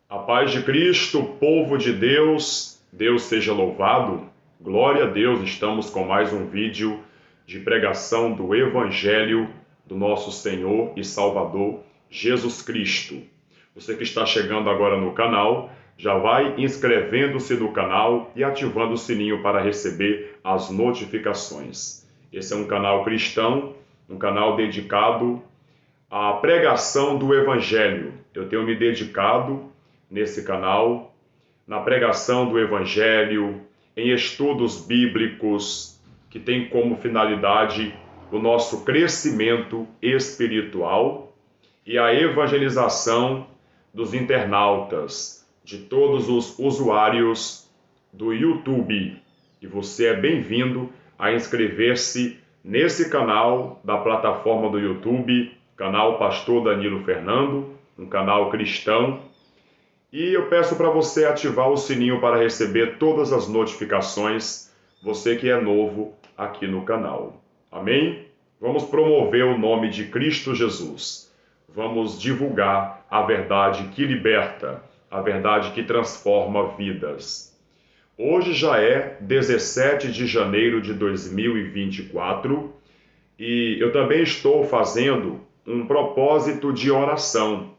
A paz de Cristo, povo de Deus, Deus seja louvado. Glória a Deus, estamos com mais um vídeo de pregação do Evangelho do nosso Senhor e Salvador Jesus Cristo. Você que está chegando agora no canal, já vai inscrevendo-se no canal e ativando o sininho para receber as notificações. Esse é um canal cristão, um canal dedicado à pregação do Evangelho. Eu tenho me dedicado nesse canal, na pregação do Evangelho, em estudos bíblicos, que tem como finalidade o nosso crescimento espiritual e a evangelização dos internautas, de todos os usuários do YouTube. E você é bem-vindo a inscrever-se nesse canal da plataforma do YouTube, canal Pastor Danilo Fernando, um canal cristão. E eu peço para você ativar o sininho para receber todas as notificações, você que é novo aqui no canal. Amém? Vamos promover o nome de Cristo Jesus. Vamos divulgar a verdade que liberta, a verdade que transforma vidas. Hoje já é 17 de janeiro de 2024 e eu também estou fazendo um propósito de oração.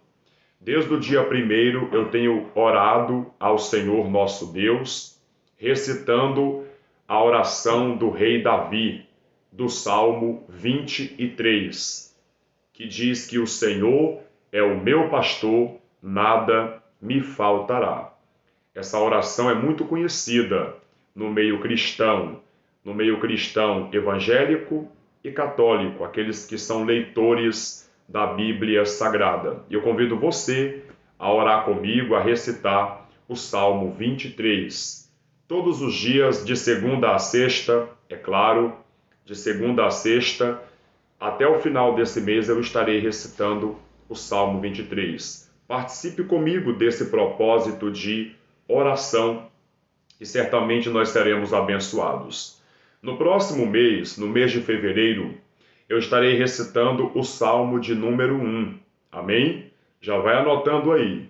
Desde o dia 1º eu tenho orado ao Senhor nosso Deus, recitando a oração do rei Davi, do Salmo 23, que diz que o Senhor é o meu pastor, nada me faltará. Essa oração é muito conhecida no meio cristão evangélico e católico, aqueles que são leitores da Bíblia Sagrada. E eu convido você a orar comigo, a recitar o Salmo 23. Todos os dias, de segunda a sexta, é claro, de segunda a sexta, até o final desse mês eu estarei recitando o Salmo 23. Participe comigo desse propósito de oração e certamente nós seremos abençoados. No próximo mês, no mês de fevereiro, eu estarei recitando o Salmo de número 1. Amém? Já vai anotando aí.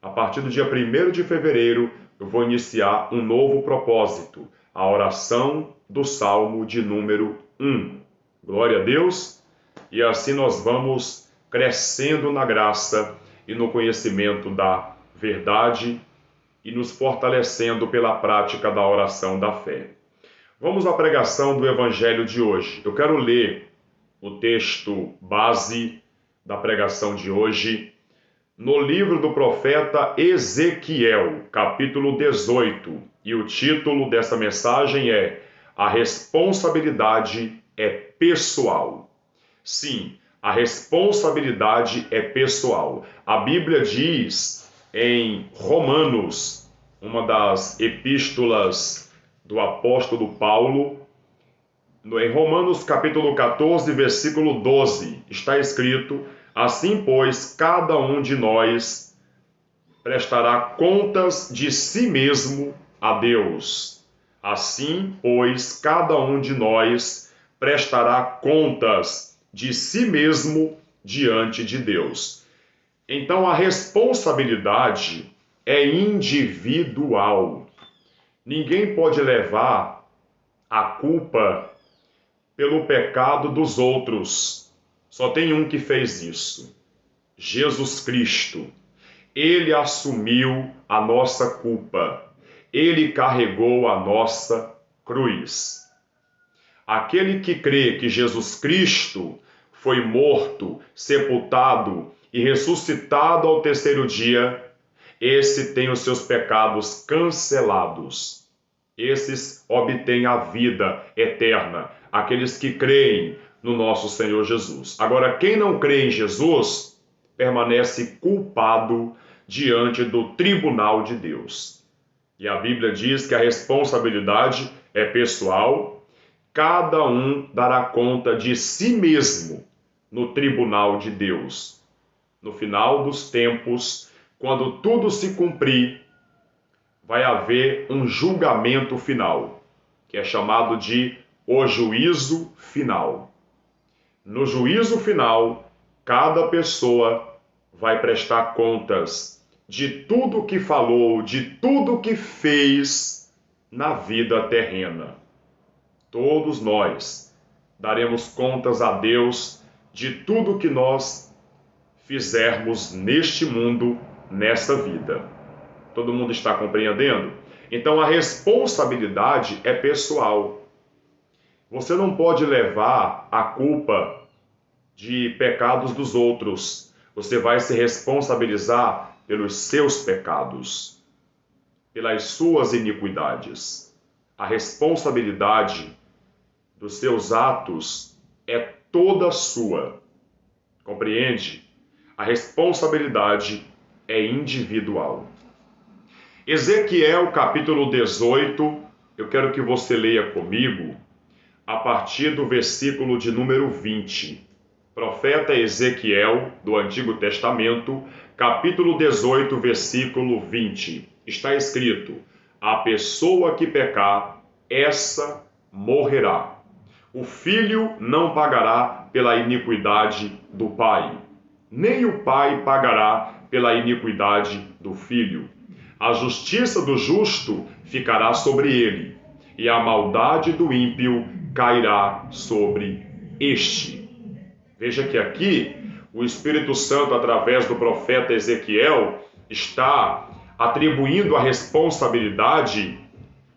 A partir do dia 1º de fevereiro, eu vou iniciar um novo propósito, a oração do Salmo de número 1. Glória a Deus! E assim nós vamos crescendo na graça e no conhecimento da verdade e nos fortalecendo pela prática da oração da fé. Vamos à pregação do Evangelho de hoje. Eu quero ler o texto base da pregação de hoje, no livro do profeta Ezequiel, capítulo 18. E o título dessa mensagem é A Responsabilidade é Pessoal. Sim, a responsabilidade é pessoal. A Bíblia diz em Romanos, uma das epístolas do apóstolo Paulo, em Romanos capítulo 14, versículo 12, está escrito: assim, pois, cada um de nós prestará contas de si mesmo a Deus. Assim, pois, cada um de nós prestará contas de si mesmo diante de Deus. Então, a responsabilidade é individual. Ninguém pode levar a culpa pelo pecado dos outros. Só tem um que fez isso: Jesus Cristo. Ele assumiu a nossa culpa. Ele carregou a nossa cruz. Aquele que crê que Jesus Cristo foi morto, sepultado e ressuscitado ao terceiro dia, esse tem os seus pecados cancelados. Esses obtêm a vida eterna, aqueles que creem no nosso Senhor Jesus. Agora, quem não crê em Jesus, permanece culpado diante do tribunal de Deus. E a Bíblia diz que a responsabilidade é pessoal, cada um dará conta de si mesmo no tribunal de Deus. No final dos tempos, quando tudo se cumprir, vai haver um julgamento final, que é chamado de o juízo final. No juízo final, cada pessoa vai prestar contas de tudo que falou, de tudo que fez na vida terrena. Todos nós daremos contas a Deus de tudo que nós fizermos neste mundo, nessa vida. Todo mundo está compreendendo? Então a responsabilidade é pessoal. Você não pode levar a culpa de pecados dos outros. Você vai se responsabilizar pelos seus pecados, pelas suas iniquidades. A responsabilidade dos seus atos é toda sua. Compreende? A responsabilidade é individual. Ezequiel capítulo 18, eu quero que você leia comigo a partir do versículo de número 20. Profeta Ezequiel, do Antigo Testamento, capítulo 18, versículo 20. Está escrito: a pessoa que pecar, essa morrerá. O filho não pagará pela iniquidade do pai, nem o pai pagará pela iniquidade do filho. A justiça do justo ficará sobre ele, e a maldade do ímpio cairá sobre este. Veja que aqui o Espírito Santo, através do profeta Ezequiel, está atribuindo a responsabilidade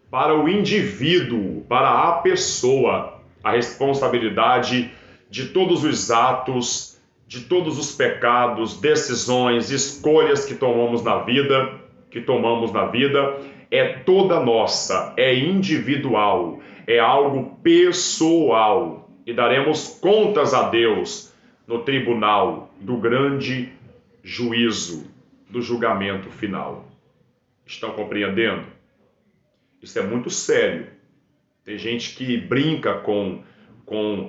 para o indivíduo, para a pessoa, a responsabilidade de todos os atos, de todos os pecados, decisões, escolhas que tomamos na vida, é toda nossa, é individual, é algo pessoal. E daremos contas a Deus no tribunal do grande juízo, do julgamento final. Estão compreendendo? Isso é muito sério. Tem gente que brinca com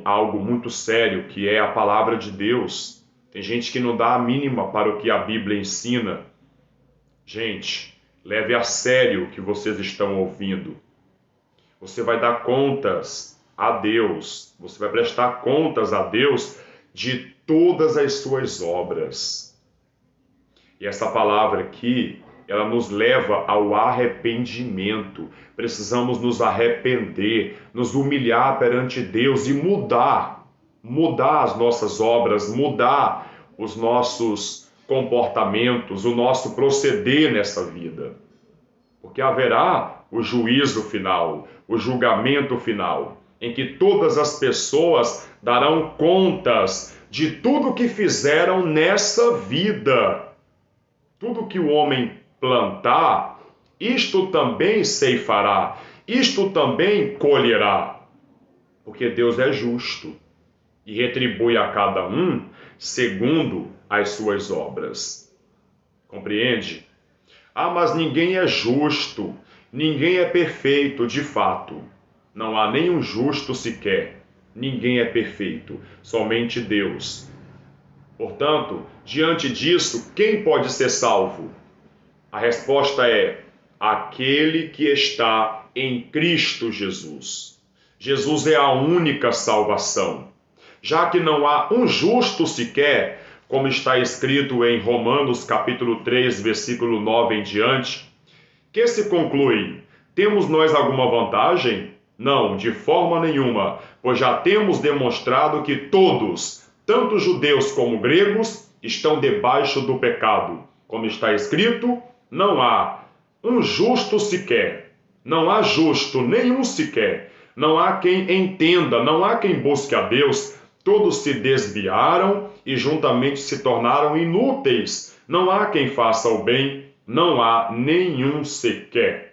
algo muito sério, que é a palavra de Deus. Tem gente que não dá a mínima para o que a Bíblia ensina. Gente, leve a sério o que vocês estão ouvindo. Você vai dar contas a Deus, você vai prestar contas a Deus de todas as suas obras. E essa palavra aqui, ela nos leva ao arrependimento. Precisamos nos arrepender, nos humilhar perante Deus e mudar as nossas obras, mudar os nossos comportamentos, o nosso proceder nessa vida. Porque haverá o juízo final, o julgamento final, em que todas as pessoas darão contas de tudo que fizeram nessa vida. Tudo que o homem plantar, isto também ceifará, isto também colherá. Porque Deus é justo e retribui a cada um segundo as suas obras. Compreende? Ah, mas ninguém é justo, ninguém é perfeito, de fato. Não há nenhum justo sequer. Ninguém é perfeito, somente Deus. Portanto, diante disso, quem pode ser salvo? A resposta é: aquele que está em Cristo Jesus. Jesus é a única salvação. Já que não há um justo sequer, como está escrito em Romanos capítulo 3, versículo 9 em diante, que se conclui: temos nós alguma vantagem? Não, de forma nenhuma, pois já temos demonstrado que todos, tanto judeus como gregos, estão debaixo do pecado. Como está escrito, não há um justo sequer, não há justo nenhum sequer, não há quem entenda, não há quem busque a Deus, todos se desviaram e juntamente se tornaram inúteis, não há quem faça o bem, não há nenhum sequer.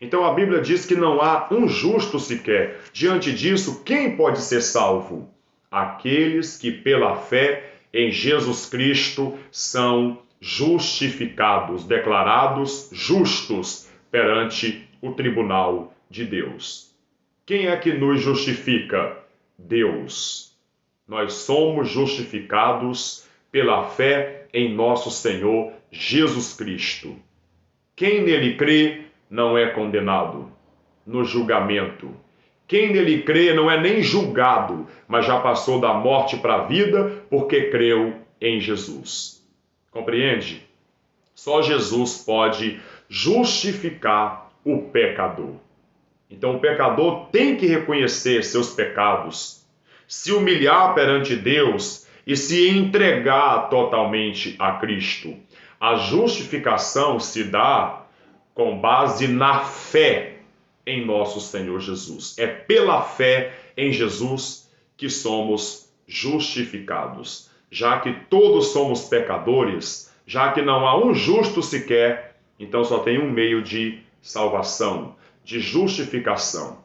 Então a Bíblia diz que não há um justo sequer. Diante disso, quem pode ser salvo? Aqueles que pela fé em Jesus Cristo são justificados, declarados justos perante o tribunal de Deus. Quem é que nos justifica? Deus. Nós somos justificados pela fé em nosso Senhor Jesus Cristo. Quem nele crê não é condenado no julgamento. Quem nele crê não é nem julgado, mas já passou da morte para a vida porque creu em Jesus. Compreende? Só Jesus pode justificar o pecador. Então o pecador tem que reconhecer seus pecados, se humilhar perante Deus e se entregar totalmente a Cristo. A justificação se dá com base na fé em nosso Senhor Jesus. É pela fé em Jesus que somos justificados. Já que todos somos pecadores, já que não há um justo sequer, então só tem um meio de salvação, de justificação.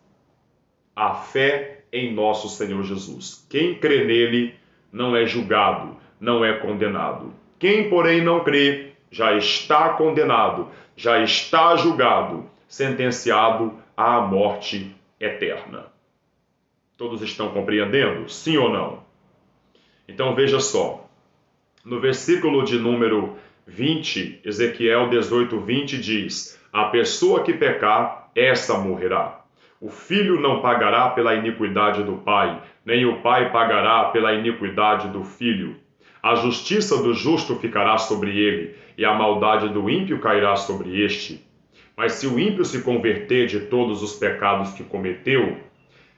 A fé em nosso Senhor Jesus. Quem crê nele não é julgado, não é condenado. Quem, porém, não crê, já está condenado, já está julgado, sentenciado à morte eterna. Todos estão compreendendo? Sim ou não? Então veja só, no versículo de número 20, Ezequiel 18:20 diz: a pessoa que pecar, essa morrerá. O filho não pagará pela iniquidade do pai, nem o pai pagará pela iniquidade do filho. A justiça do justo ficará sobre ele, e a maldade do ímpio cairá sobre este. Mas se o ímpio se converter de todos os pecados que cometeu,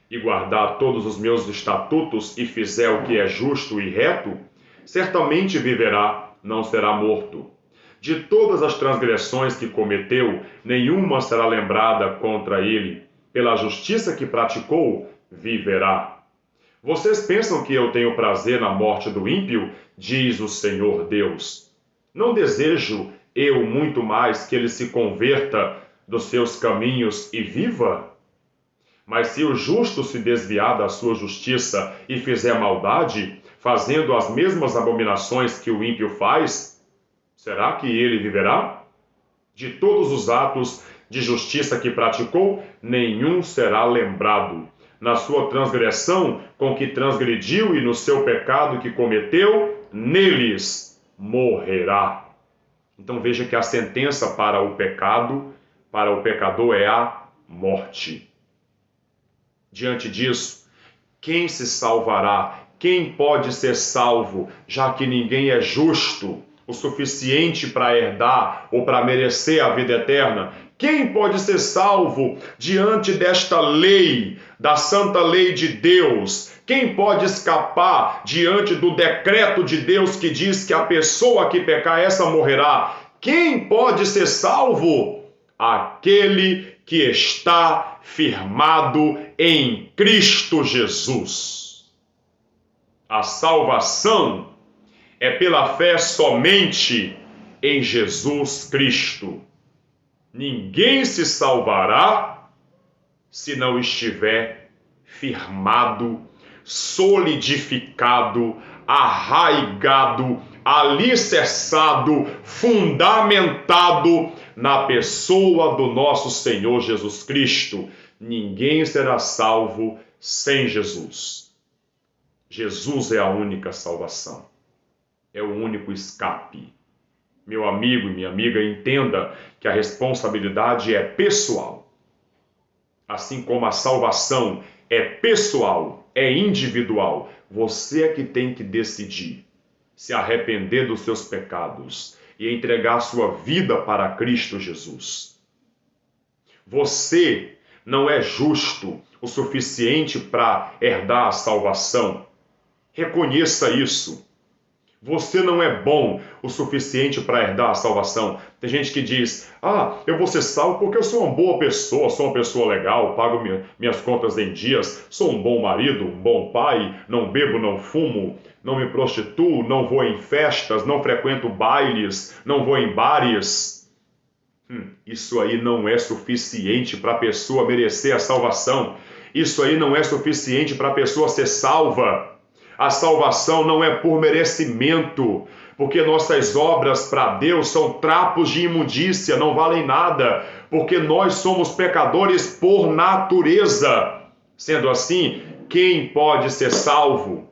e guardar todos os meus estatutos, e fizer o que é justo e reto, certamente viverá, não será morto. De todas as transgressões que cometeu, nenhuma será lembrada contra ele. Pela justiça que praticou, viverá. Vocês pensam que eu tenho prazer na morte do ímpio? Diz o Senhor Deus. Não desejo eu muito mais que ele se converta dos seus caminhos e viva? Mas se o justo se desviar da sua justiça e fizer maldade, fazendo as mesmas abominações que o ímpio faz, será que ele viverá? De todos os atos de justiça que praticou, nenhum será lembrado. Na sua transgressão com que transgrediu e no seu pecado que cometeu, neles morrerá. Então veja que a sentença para o pecado, para o pecador, é a morte. Diante disso, quem se salvará? Quem pode ser salvo, já que ninguém é justo o suficiente para herdar ou para merecer a vida eterna? Quem pode ser salvo diante desta lei, da santa lei de Deus? Quem pode escapar diante do decreto de Deus que diz que a pessoa que pecar, essa morrerá? Quem pode ser salvo? Aquele que está firmado em Cristo Jesus. A salvação é pela fé somente em Jesus Cristo. Ninguém se salvará se não estiver firmado, solidificado, arraigado, alicerçado, fundamentado na pessoa do nosso Senhor Jesus Cristo. Ninguém será salvo sem Jesus. Jesus é a única salvação. É o único escape. Meu amigo e minha amiga, entenda que a responsabilidade é pessoal. Assim como a salvação é pessoal, é individual, você é que tem que decidir se arrepender dos seus pecados e entregar sua vida para Cristo Jesus. Você não é justo o suficiente para herdar a salvação. Reconheça isso. Você não é bom o suficiente para herdar a salvação. Tem gente que diz, eu vou ser salvo porque eu sou uma boa pessoa, sou uma pessoa legal, pago minhas contas em dias, sou um bom marido, um bom pai, não bebo, não fumo, não me prostituo, não vou em festas, não frequento bailes, não vou em bares. Isso aí não é suficiente para a pessoa merecer a salvação. Isso aí não é suficiente para a pessoa ser salva. A salvação não é por merecimento, porque nossas obras para Deus são trapos de imundícia, não valem nada, porque nós somos pecadores por natureza. Sendo assim, quem pode ser salvo?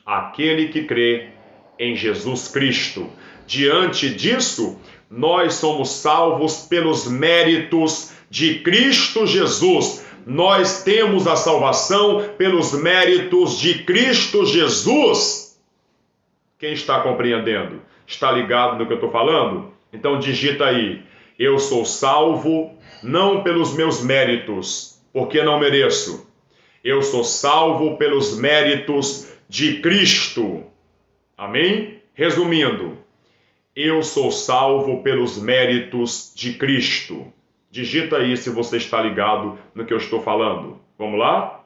Aquele que crê em Jesus Cristo. Diante disso, nós somos salvos pelos méritos de Cristo Jesus. Nós temos a salvação pelos méritos de Cristo Jesus. Quem está compreendendo? Está ligado no que eu estou falando? Então digita aí: eu sou salvo não pelos meus méritos, porque não mereço. Eu sou salvo pelos méritos de Cristo. Amém? Resumindo, eu sou salvo pelos méritos de Cristo. Digita aí se você está ligado no que eu estou falando. Vamos lá?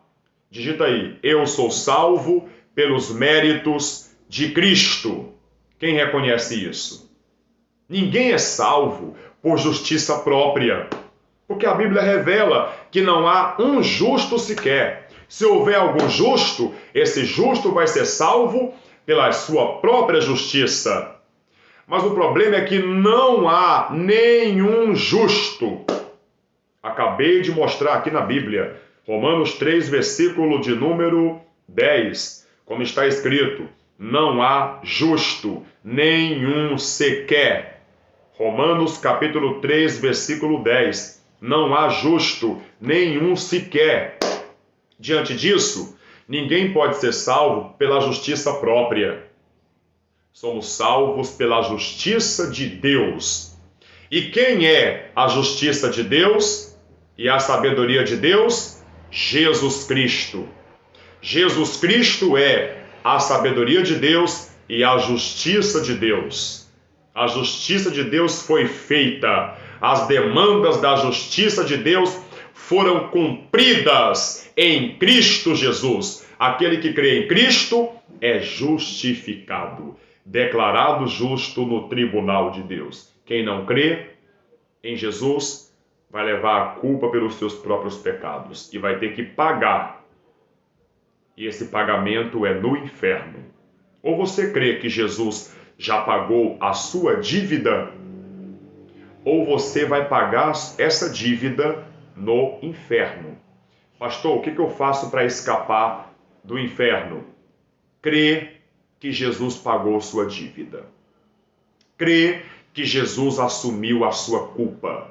Digita aí: eu sou salvo pelos méritos de Cristo. Quem reconhece isso? Ninguém é salvo por justiça própria, porque a Bíblia revela que não há um justo sequer. Se houver algum justo, esse justo vai ser salvo pela sua própria justiça. Mas o problema é que não há nenhum justo. Acabei de mostrar aqui na Bíblia, Romanos 3, versículo de número 10, como está escrito: não há justo, nenhum sequer. Romanos capítulo 3, versículo 10, não há justo, nenhum sequer. Diante disso, ninguém pode ser salvo pela justiça própria. Somos salvos pela justiça de Deus. E quem é a justiça de Deus e a sabedoria de Deus? Jesus Cristo. Jesus Cristo é a sabedoria de Deus e a justiça de Deus. A justiça de Deus foi feita. As demandas da justiça de Deus foram cumpridas em Cristo Jesus. Aquele que crê em Cristo é justificado, declarado justo no tribunal de Deus. Quem não crê em Jesus vai levar a culpa pelos seus próprios pecados e vai ter que pagar. E esse pagamento é no inferno. Ou você crê que Jesus já pagou a sua dívida, ou você vai pagar essa dívida no inferno. Pastor, o que eu faço para escapar do inferno? Crê que Jesus pagou sua dívida. Crê que Jesus assumiu a sua culpa.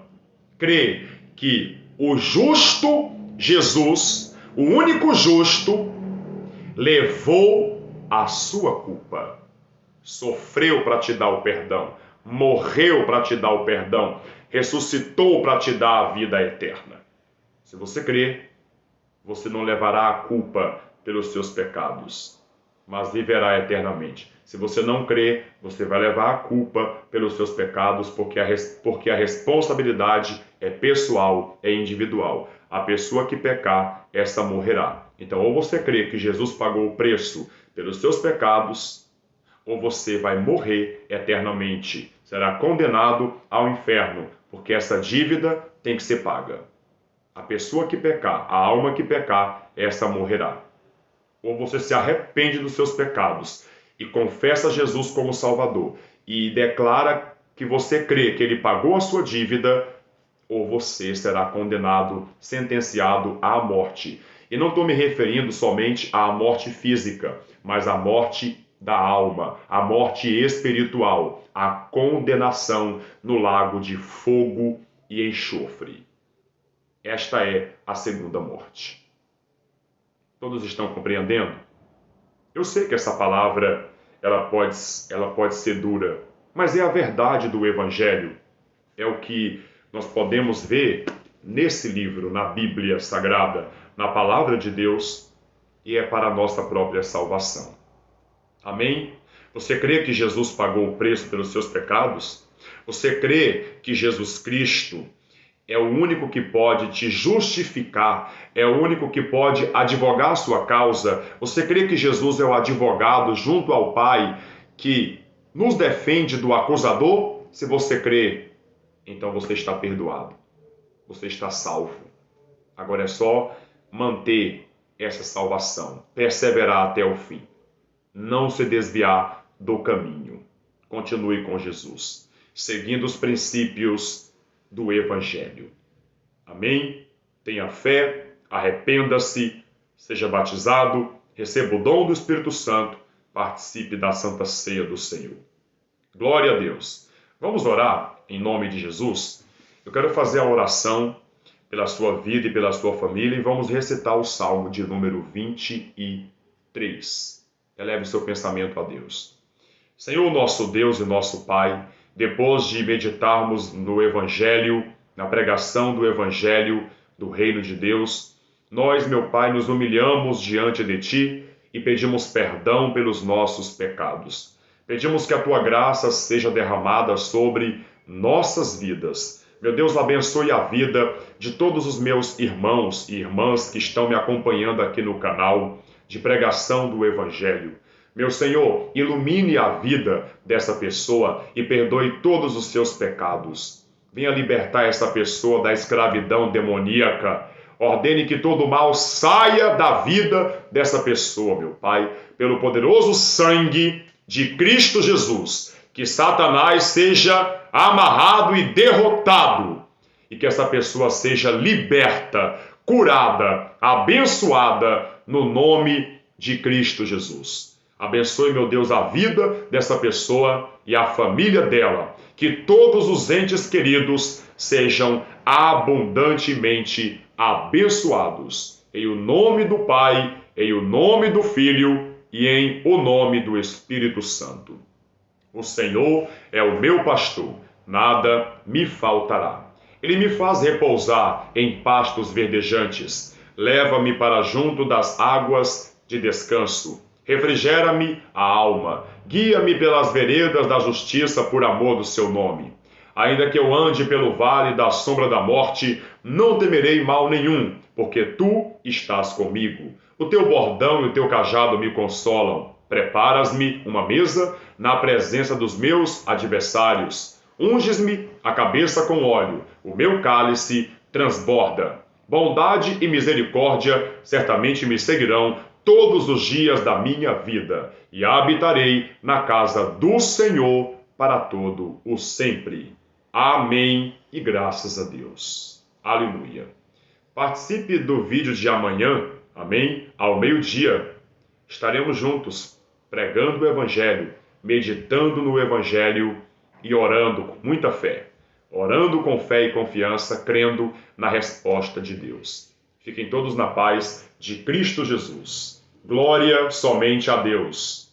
Crê que o justo Jesus, o único justo, levou a sua culpa. Sofreu para te dar o perdão. Morreu para te dar o perdão. Ressuscitou para te dar a vida eterna. Se você crê, você não levará a culpa pelos seus pecados, mas viverá eternamente. Se você não crê, você vai levar a culpa pelos seus pecados, porque a responsabilidade é pessoal, é individual. A pessoa que pecar, essa morrerá. Então, ou você crê que Jesus pagou o preço pelos seus pecados, ou você vai morrer eternamente. Será condenado ao inferno, porque essa dívida tem que ser paga. A pessoa que pecar, a alma que pecar, essa morrerá. Ou você se arrepende dos seus pecados e confessa Jesus como Salvador e declara que você crê que Ele pagou a sua dívida, ou você será condenado, sentenciado à morte. E não estou me referindo somente à morte física, mas à morte da alma, à morte espiritual, à condenação no lago de fogo e enxofre. Esta é a segunda morte. Todos estão compreendendo? Eu sei que essa palavra ela pode ser dura, mas é a verdade do Evangelho. É o que nós podemos ver nesse livro, na Bíblia Sagrada, na Palavra de Deus, e é para a nossa própria salvação. Amém? Você crê que Jesus pagou o preço pelos seus pecados? Você crê que Jesus Cristo é o único que pode te justificar, é o único que pode advogar a sua causa? Você crê que Jesus é o advogado junto ao Pai que nos defende do acusador? Se você crê, então você está perdoado. Você está salvo. Agora é só manter essa salvação, perseverar até o fim. Não se desviar do caminho. Continue com Jesus, seguindo os princípios do Evangelho. Amém? Tenha fé, arrependa-se, seja batizado, receba o dom do Espírito Santo, participe da Santa Ceia do Senhor. Glória a Deus. Vamos orar em nome de Jesus? Eu quero fazer a oração pela sua vida e pela sua família e vamos recitar o Salmo de número 23. Eleve seu pensamento a Deus. Senhor, nosso Deus e nosso Pai, depois de meditarmos no Evangelho, na pregação do Evangelho do Reino de Deus, nós, meu Pai, nos humilhamos diante de Ti e pedimos perdão pelos nossos pecados. Pedimos que a Tua graça seja derramada sobre nossas vidas. Meu Deus, abençoe a vida de todos os meus irmãos e irmãs que estão me acompanhando aqui no canal de pregação do Evangelho. Meu Senhor, ilumine a vida dessa pessoa e perdoe todos os seus pecados. Venha libertar essa pessoa da escravidão demoníaca. Ordene que todo mal saia da vida dessa pessoa, meu Pai, pelo poderoso sangue de Cristo Jesus. Que Satanás seja amarrado e derrotado. E que essa pessoa seja liberta, curada, abençoada no nome de Cristo Jesus. Abençoe, meu Deus, a vida dessa pessoa e a família dela. Que todos os entes queridos sejam abundantemente abençoados. Em o nome do Pai, em o nome do Filho e em o nome do Espírito Santo. O Senhor é o meu pastor, nada me faltará. Ele me faz repousar em pastos verdejantes. Leva-me para junto das águas de descanso. Refrigera-me a alma. Guia-me pelas veredas da justiça por amor do seu nome. Ainda que eu ande pelo vale da sombra da morte, não temerei mal nenhum, porque tu estás comigo. O teu bordão e o teu cajado me consolam. Preparas-me uma mesa na presença dos meus adversários. Unges-me a cabeça com óleo, o meu cálice transborda. Bondade e misericórdia certamente me seguirão todos os dias da minha vida, e habitarei na casa do Senhor para todo o sempre. Amém e graças a Deus. Aleluia. Participe do vídeo de amanhã, amém, ao meio-dia. Estaremos juntos, pregando o Evangelho, meditando no Evangelho e orando com muita fé. Orando com fé e confiança, crendo na resposta de Deus. Fiquem todos na paz de Cristo Jesus. Glória somente a Deus.